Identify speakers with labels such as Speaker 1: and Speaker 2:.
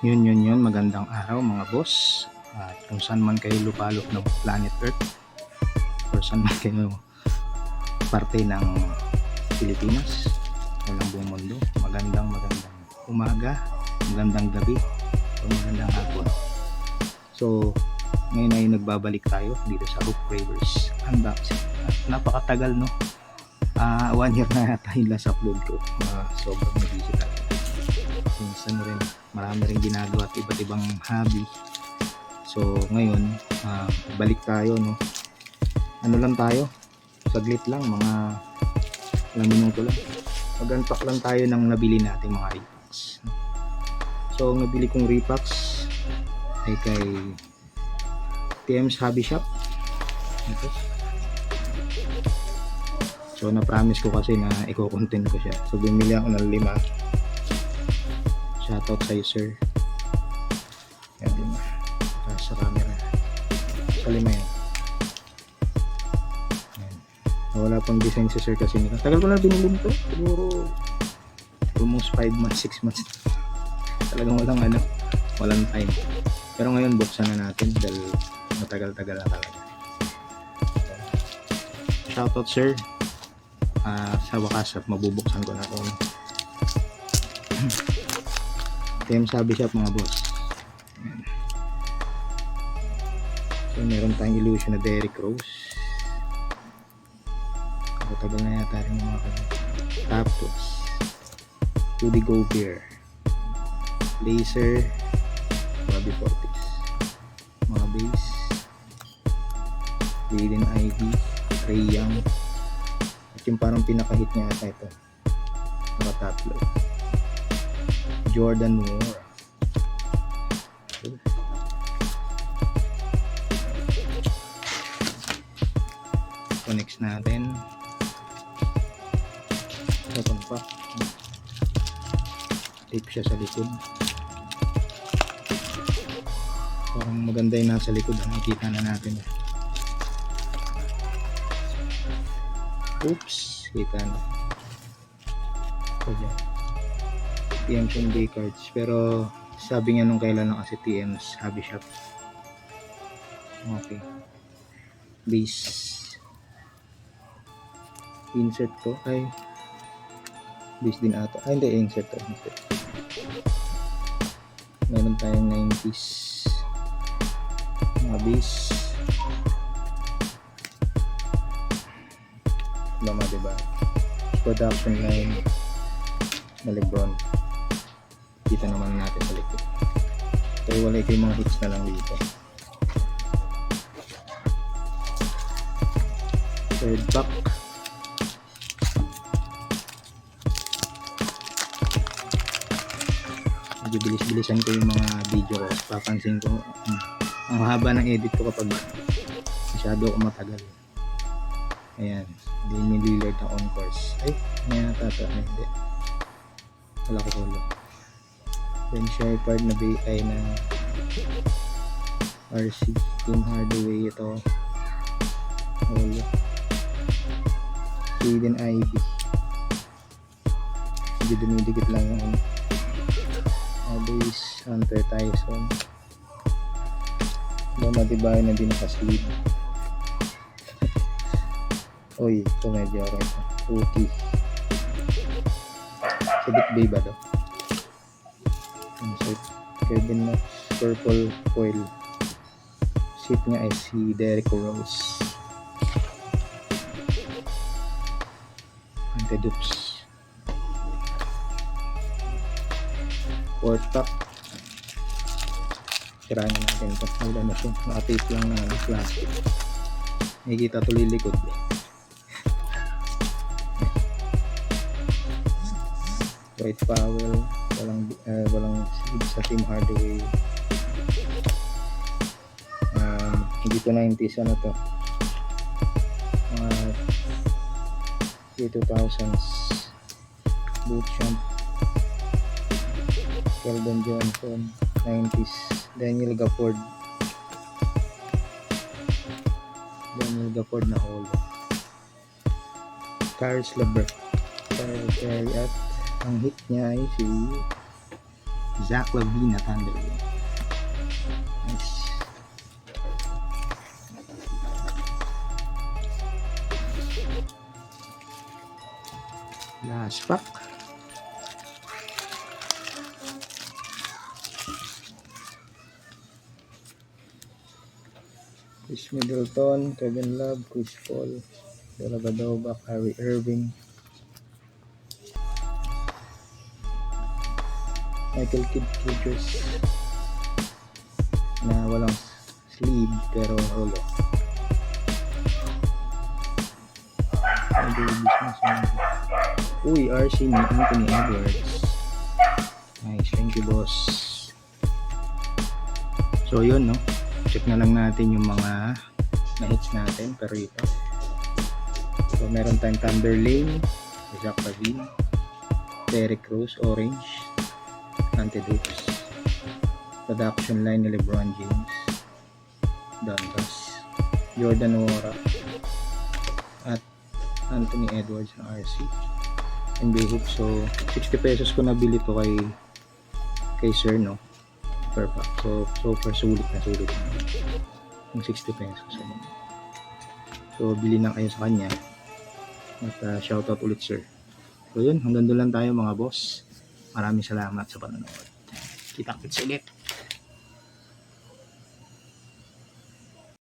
Speaker 1: Yun, magandang araw mga boss. At kung saan man kayo lupalop ng planet Earth or saan man kayo parte ng Pilipinas o ng buong mundo, magandang umaga, magandang gabi o magandang hapon. So, ngayon ay nagbabalik tayo dito sa Hook Ravers Unboxing. At napakatagal, no? 1 year na yata yung last upload ko. Sobrang digital. Minsan rin marami rin ginagawa at iba't ibang hobby. So ngayon balik tayo, no? Ano lang tayo, saglit lang, mga ilang minuto lang, mag-unpack lang tayo ng nabili nating mga repacks. So ang nabili kong repacks ay kay TM's Hobby Shop. Ito. So na-promise ko kasi na i-content ko siya. So bumili ako ng 5. Shoutout sa'yo, sir. Yan, 5. Sa camera. Sa 5 yan. Yan. Wala pang design si sir kasi nila. Tagal ko na binili nito. Siguro almost 5 months, 6 months. Talagang walang time. Pero ngayon buksan na natin dahil matagal-tagal na talaga. Shoutout, sir. Sa wakas at mabubuksan ko na ito. TM's Hobby Shop, mga boss. So meron tayong illusion na Derrick Rose. Tagal na yata rin mga Tapos Rudy Gobert, Laser, Bobby Portis, mga base, Jaden Ivey, Trae Young, at yung parang pinakahit niya ata ito, mga tatlo, Jordan Moore. So next natin, open pa, tape siya sa likod. Parang maganda yung nasa likod, nakikita na natin. Oops, kita na. So dyan, TM's NBA cards, pero sabi niya nung kailan lang kasi TM's Hobby Shop. Okay, base, insert to, ay base din ata, ay hindi, insert to, insert. Meron tayong 90s mga base, lama, diba? Production line na Lebron, kita naman natin sa likod. Pero wala yung mga hits na lang dito. Third pack, medyo bilis-bilisan ko yung mga video ko. Papansin ko ang haba ng edit ko kapag masyado ako matagal. Ayan, Damian Lillard na on course. Ay, may nata ito. Ay, hindi, wala ko solo. Ben Shepherd na BI na RC, Tim Hardaway ito, solo. Jaden Ivey, hindi dumidikit lang yung base, Hunter Tyson, matibay na din nakaslid. Uy, ito medyo okay ito. Rookie. Sabit Bay ba ito? Insert. Kevin Knox, purple foil. Seat niya ay si Derrick Rose. Antidupes. Fourth pack. Sirahan na natin ito. Wala na siya. Naka-tape lang na plastic. Nakikita tuloy likod. Dwight Powell, walang seed sa Tim Hardaway. Hindi to 90s, ano to, mga 2000s Bootchamp, Keldon Johnson, 90s Daniel Gafford na holo, Caris LeVert, at ang hit niya ay si Zach Lavine na Thunder Lane. Nice. Last pack. Chris Middleton, Kevin Love, Chris Paul, Dellavedova, Kyrie Irving, Michael Kidd-Gilchrist na walang sleeve pero holo. Uy, RC ni Anthony Edwards. Nice, thank you boss. So yun, no, check na lang natin yung mga na-hits natin pero ito. So meron tayong Thunder Lane, Zach Lavine, Derrick Rose, Orange, Antidopes, Production Line ni LeBron James, Dundas, Jordan Nwora, at Anthony Edwards ng RC. NBA hoop. So 60 pesos ko nabili to kay sir, no, per pack. So far sulit na yung 60 pesos. So bili na kayo sa kanya at shoutout ulit sir. So yun, hanggang doon lang tayo mga boss. Maraming salamat sa panonood. Kita-kits ulit.